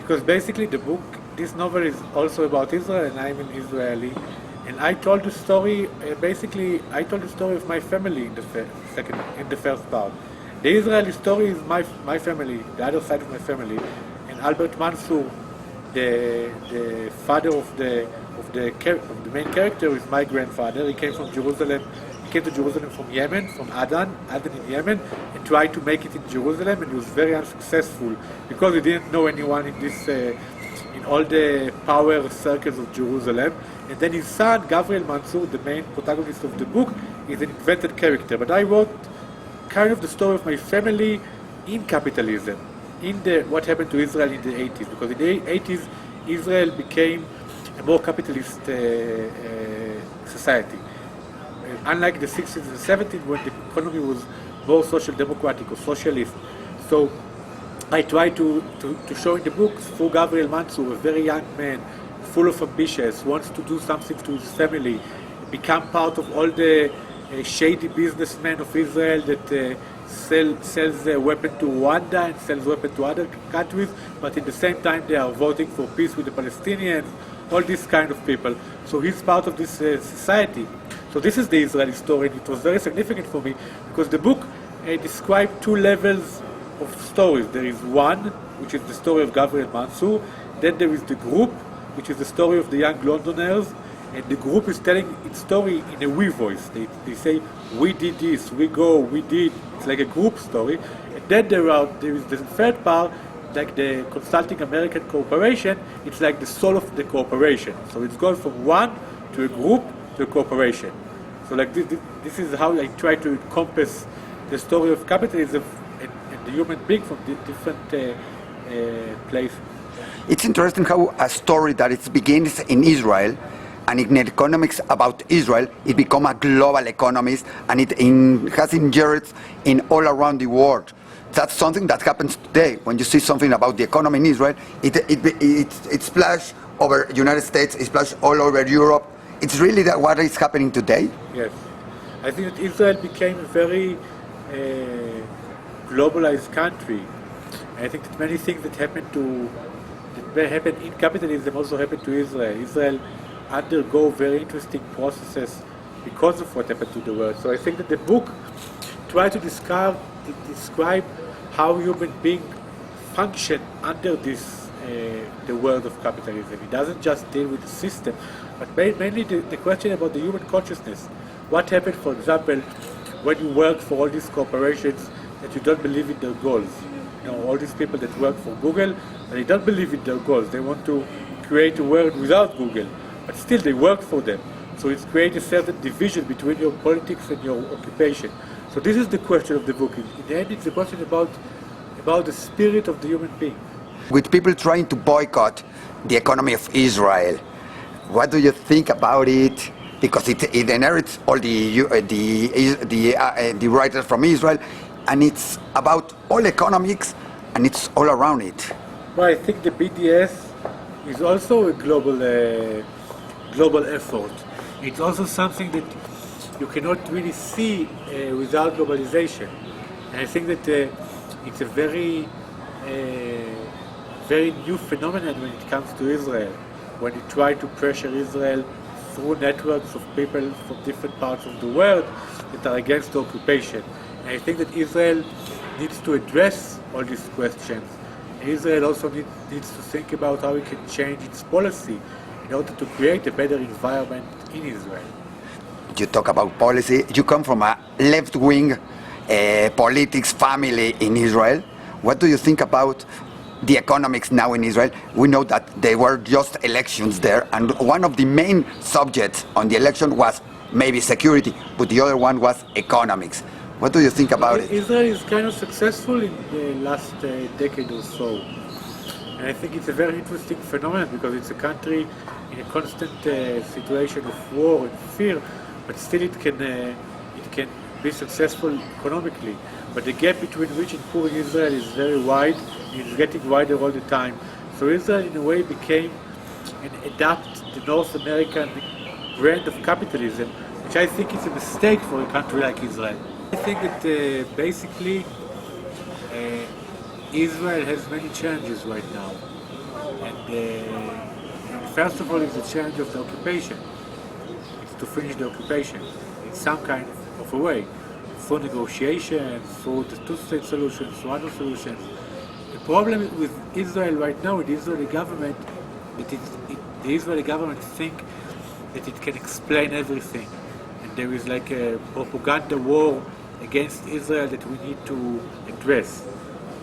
Because basically this novel is also about Israel, and I'm an Israeli. And I told the story, I told the story of my family in the first part. The Israeli story is my family, the other side of my family. And Albert Mansour, the father of the main character, is my grandfather. He came from Jerusalem. He came to Jerusalem from Yemen, from Aden in Yemen, and tried to make it in Jerusalem, and he was very unsuccessful because he didn't know anyone in all the power circles of Jerusalem. And then his son, Gabriel Mansour, the main protagonist of the book, is an invented character. But I wrote kind of the story of my family in capitalism, in what happened to Israel in the 80s. Because in the 80s, Israel became a more capitalist society. Unlike the 60s and 70s, when the economy was more social democratic or socialist. So I try to show in the book through Gabriel Mansour, a very young man, full of ambitions, wants to do something to his family, become part of all the shady businessmen of Israel that sells a weapon to Rwanda and sells weapons to other countries, but at the same time they are voting for peace with the Palestinians, all these kind of people. So he's part of this society. So this is the Israeli story, and it was very significant for me because the book described two levels of stories. There is one, which is the story of Gabriel Mansour, then there is the group, which is the story of the young Londoners, and the group is telling its story in a we voice. They say, we did this, we go, we did. It's like a group story. And then there is the third part, like the consulting American corporation, it's like the soul of the corporation. So it's going from one to a group to a corporation. So like this is how I try to encompass the story of capitalism and the human being from different places. It's interesting how a story that it begins in Israel and in economics about Israel, it becomes a global economist and it has injuries in all around the world. That's something that happens today. When you see something about the economy in Israel, it splashes over the United States, it splashes all over Europe. It's really what is happening today? Yes. I think that Israel became a very globalized country. I think that many things that happened in capitalism also happened to Israel. Israel undergo very interesting processes because of what happened to the world. So I think that the book tries to describe how human beings function under this the world of capitalism. It doesn't just deal with the system, but mainly the question about the human consciousness. What happened, for example, when you work for all these corporations that you don't believe in their goals? You know, all these people that work for Google, they don't believe in their goals. They want to create a world without Google, but still they work for them. So it's created a certain division between your politics and your occupation. So this is the question of the book. In the end, it's a question about the spirit of the human being. With people trying to boycott the economy of Israel, what do you think about it? Because it inherits all the writers from Israel, and it's about all economics, and it's all around it. Well, I think the BDS is also a global effort. It's also something that you cannot really see without globalization. And I think that it's a very new phenomenon when it comes to Israel. When you try to pressure Israel through networks of people from different parts of the world that are against the occupation. And I think that Israel needs to address all these questions. And Israel also needs to think about how it can change its policy in order to create a better environment in Israel. You talk about policy. You come from a left-wing politics family in Israel. What do you think about the economics now in Israel? We know that there were just elections there, and one of the main subjects on the election was maybe security, but the other one was economics. What do you think about it? Israel is kind of successful in the last decade or so. And I think it's a very interesting phenomenon because it's a country in a constant situation of war and fear, but still it can be successful economically. But the gap between rich and poor in Israel is very wide. It's getting wider all the time. So Israel, in a way, became and adapt the North American brand of capitalism, which I think is a mistake for a country like Israel. I think that basically Israel has many challenges right now. And first of all, is the challenge of the occupation. It's to finish the occupation in some kind of a way, through negotiations, through the two-state solutions, through other solutions. The problem with Israel right now, with the Israeli government, that the Israeli government think that it can explain everything, and there is like a propaganda war against Israel that we need to address.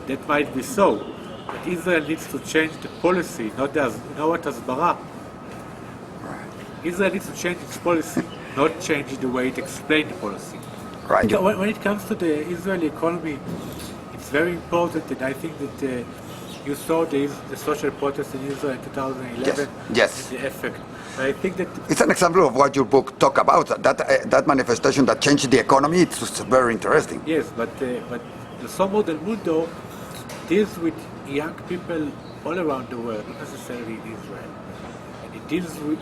That might be so, but Israel needs to change the policy, not what Hasbara. Israel needs to change its policy, not change the way it explains the policy. Right. So when it comes to the Israeli economy, it's very important, and I think that you saw the social protest in Israel in 2011. Yes. And the effect. I think that It's an example of what your book talk about. That manifestation that changed the economy. It's very interesting. yes, but the Sombra del Mundo deals with young people all around the world, not necessarily in Israel, and it deals with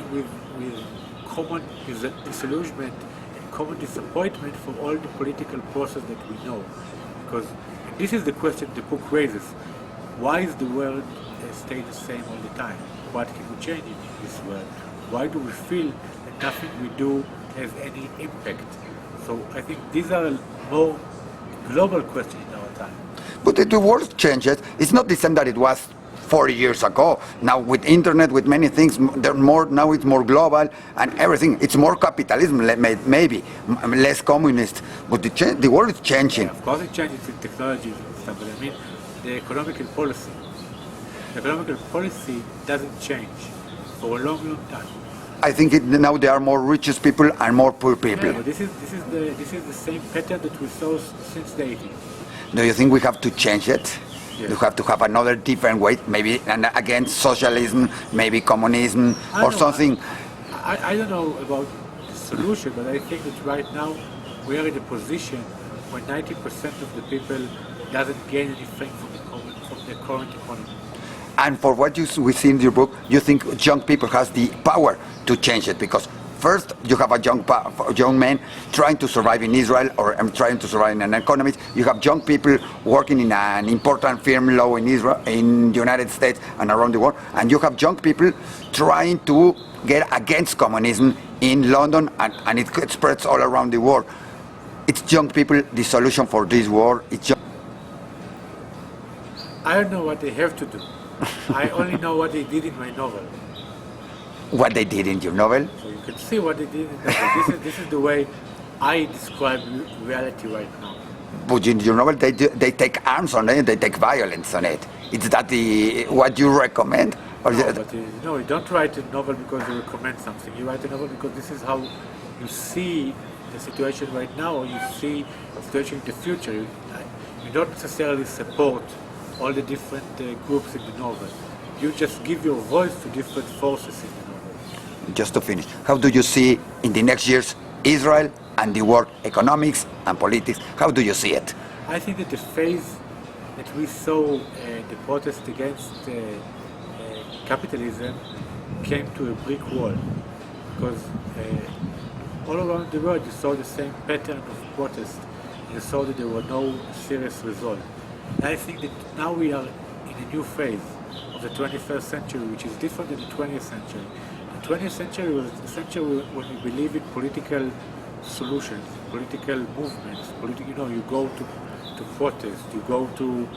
common disillusionment and common disappointment from all the political process that we know. Because this is the question the book raises: why is the world stay the same all the time? What can we change in this world? Why do we feel that nothing we do has any impact? So I think these are more global questions in our time. But the world changes. It's not the same that it was 40 years ago. Now with internet, with many things, now it's more global and everything. It's more capitalism, maybe less communist. But the world is changing. Yeah, of course it changes with technology and stuff, but I mean the economical policy. The economical policy doesn't change for a long, long time. I think now there are more richest people and more poor people. Yeah, but this is the same pattern that we saw since the 80s. Do you think we have to change it? Yes. You have to have another different way, maybe against socialism, maybe communism, or something. I don't know about the solution, but I think that right now we are in a position where 90% of the people doesn't gain anything from the current economy. And for what we see in your book, you think young people has the power to change it, because first you have a young man trying to survive in Israel, or trying to survive in an economy. You have young people working in an important firm law in Israel, in the United States and around the world, and you have young people trying to get against communism in London, and it spreads all around the world. It's young people the solution for this war. I don't know what they have to do. I only know what they did in my novel. What they did in your novel? So you can see what they did in the novel. This is the way I describe reality right now. But in your novel, they take arms on it, they take violence on it. Is that what you recommend? Or No, but you don't write a novel because you recommend something. You write a novel because this is how you see the situation right now, or you see the situation in the future. You don't necessarily support all the different groups in the novel. You just give your voice to different forces in the novel. Just to finish, how do you see in the next years Israel and the world economics and politics? How do you see it? I think that the phase that we saw the protest against capitalism came to a brick wall, because all around the world you saw the same pattern of protest. You saw that there were no serious results. And I think that now we are in a new phase of the 21st century, which is different than the 20th century. The 20th century was a century when we believe in political solutions, political movements. You go to protest, you go to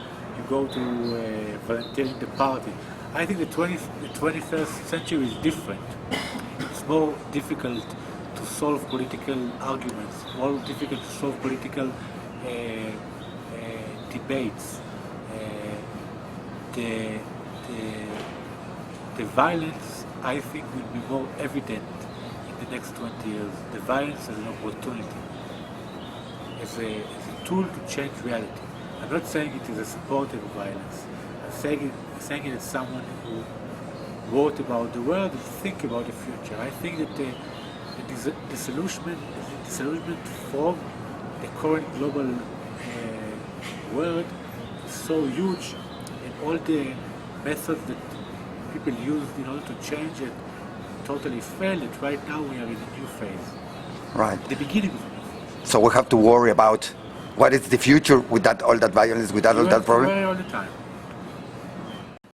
volunteer in the party. I think the 21st century is different. It's more difficult to solve political arguments, more difficult to solve political debates. The violence, I think, will be more evident in the next 20 years. The violence as an opportunity, as a tool to change reality. I'm not saying it is a support of violence. I'm saying it as someone who wrote about the world and think about the future. I think that the disillusionment from the current global world is so huge, and all the methods that people used in order to change it totally failed. That right now we are in a new phase. Right. The beginning of a new phase. So we have to worry about what is the future with all that violence, with all that problem. Worry all the time.